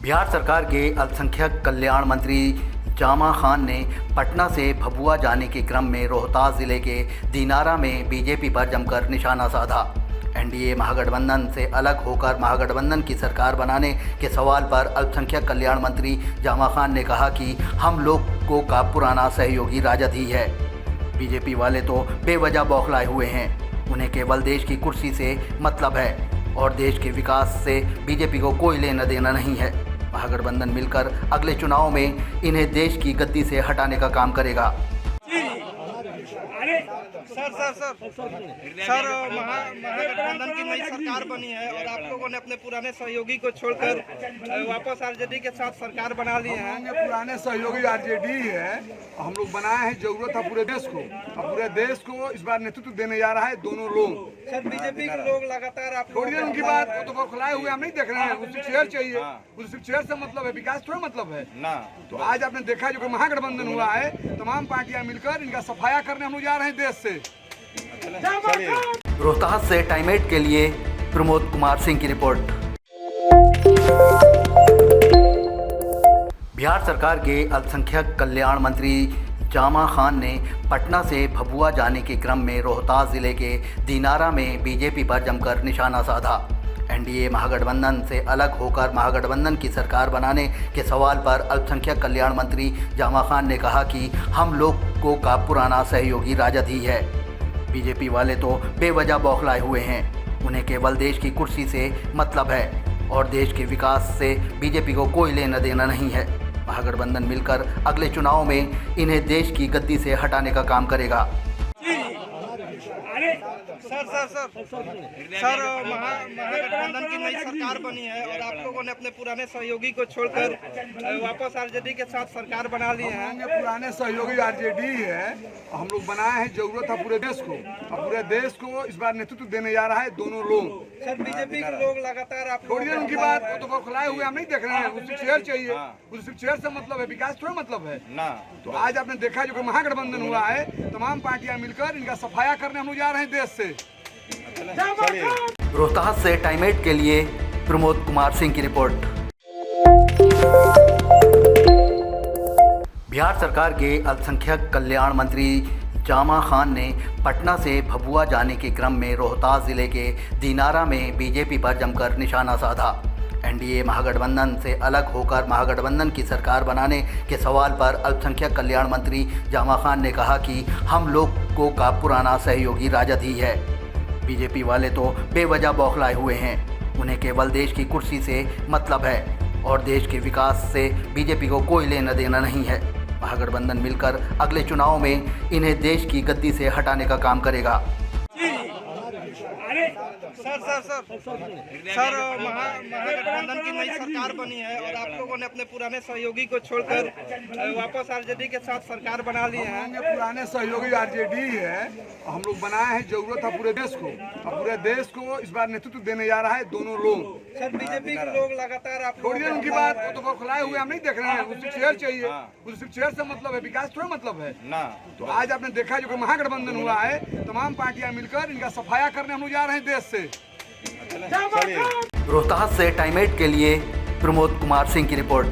बिहार सरकार के अल्पसंख्यक कल्याण मंत्री जामा खान ने पटना से भभुआ जाने के क्रम में रोहतास जिले के दिनारा में बीजेपी पर जमकर निशाना साधा। एनडीए महागठबंधन से अलग होकर महागठबंधन की सरकार बनाने के सवाल पर अल्पसंख्यक कल्याण मंत्री जामा खान ने कहा कि हम लोगों का पुराना सहयोगी राजद ही है। बीजेपी वाले तो बेवजह बौखलाए हुए हैं। उन्हें केवल देश की कुर्सी से मतलब है और देश के विकास से बीजेपी को कोई लेना देना नहीं है। महागठबंधन मिलकर अगले चुनाव में इन्हें देश की गद्दी से हटाने का काम करेगा। सर महागठबंधन की नई सरकार बनी है और आप लोगों ने अपने पुराने सहयोगी को छोड़कर वापस आरजेडी के साथ सरकार बना ली है। पुराने सहयोगी आरजेडी है, हम लोग बनाए हैं। जरूरत है पूरे देश को, और पूरे देश को इस बार नेतृत्व देने जा रहा है दोनों लोग। सर बीजेपी के लोग लगातार आप छोड़िए उनकी बात, वो तो बौखलाए हुए हम नहीं देख रहे हैं। उसे चेयर चाहिए, उसे सिर्फ चेयर से मतलब है, विकास थोड़ा मतलब है ना। तो आज आपने देखा जो कि महागठबंधन हुआ है, तमाम पार्टियां मिलकर इनका सफाया करने हम लोग जा रहे हैं देश से। रोहतास से टाइम 8 के लिए प्रमोद कुमार सिंह की रिपोर्ट। बिहार सरकार के अल्पसंख्यक कल्याण मंत्री जामा खान ने पटना से भभुआ जाने के क्रम में रोहतास जिले के दिनारा में बीजेपी पर जमकर निशाना साधा। एनडीए महागठबंधन से अलग होकर महागठबंधन की सरकार बनाने के सवाल पर अल्पसंख्यक कल्याण मंत्री जामा खान ने कहा कि हम लोगों का पुराना सहयोगी राजद ही है। बीजेपी वाले तो बेवजह बौखलाए हुए हैं। उन्हें केवल देश की कुर्सी से मतलब है और देश के विकास से बीजेपी को कोई लेना देना नहीं है। महागठबंधन मिलकर अगले चुनाव में इन्हें देश की गद्दी से हटाने का काम करेगा। सर महागठबंधन की नई सरकार बनी है और आप लोगों ने अपने पुराने सहयोगी को छोड़कर वापस आरजेडी के साथ सरकार बना ली है। पुराने सहयोगी आरजेडी है, हम लोग बनाए हैं। जरूरत है पूरे देश को, और पूरे देश को इस बार नेतृत्व देने जा रहा है दोनों लोग। सर बीजेपी के लोग लगातार आप छोड़िए उनकी बात, वो तो बौखलाए हुए हम नहीं देख रहे हैं। उसे चेयर चाहिए, उसे सिर्फ चेयर से मतलब है, विकास थोड़ा मतलब है ना। तो आज आपने देखा जो कि महागठबंधन हुआ है, तमाम पार्टियां मिलकर इनका सफाया करने हम लोग जा रहे हैं देश से। रोहतास से टाइम 8 के लिए प्रमोद कुमार सिंह की रिपोर्ट। बिहार सरकार के अल्पसंख्यक कल्याण मंत्री जामा खान ने पटना से भभुआ जाने के क्रम में रोहतास जिले के दिनारा में बीजेपी पर जमकर निशाना साधा। एनडीए महागठबंधन से अलग होकर महागठबंधन की सरकार बनाने के सवाल पर अल्पसंख्यक कल्याण मंत्री जामा खान ने कहा कि हम लोगों का पुराना सहयोगी राजद ही है। बीजेपी वाले तो बेवजह बौखलाए हुए हैं। उन्हें केवल देश की कुर्सी से मतलब है और देश के विकास से बीजेपी को कोई लेना देना नहीं है। महागठबंधन मिलकर अगले चुनाव में इन्हें देश की गद्दी से हटाने का काम करेगा। सर महागठबंधन की नई सरकार बनी है और आप लोगों ने अपने पुराने सहयोगी को छोड़कर वापस आरजेडी के साथ सरकार बना ली है। पुराने सहयोगी आरजेडी है, हम लोग बनाए हैं। जरूरत है पूरे देश को, और पूरे देश को इस बार नेतृत्व देने जा रहा है दोनों लोग। सर बीजेपी के लोग लगातार आप छोड़िए उनकी बात, वो तो बौखलाए हुए हम नहीं देख रहे हैं। उसे चेयर चाहिए, उसे सिर्फ चेयर से मतलब है, विकास थोड़ा मतलब है ना। तो आज आपने देखा जो कि महागठबंधन हुआ है, तमाम पार्टियां मिलकर इनका सफाया करने हम लोग जा रहे हैं देश से। रोहतास से टाइम 8 के लिए प्रमोद कुमार सिंह की रिपोर्ट।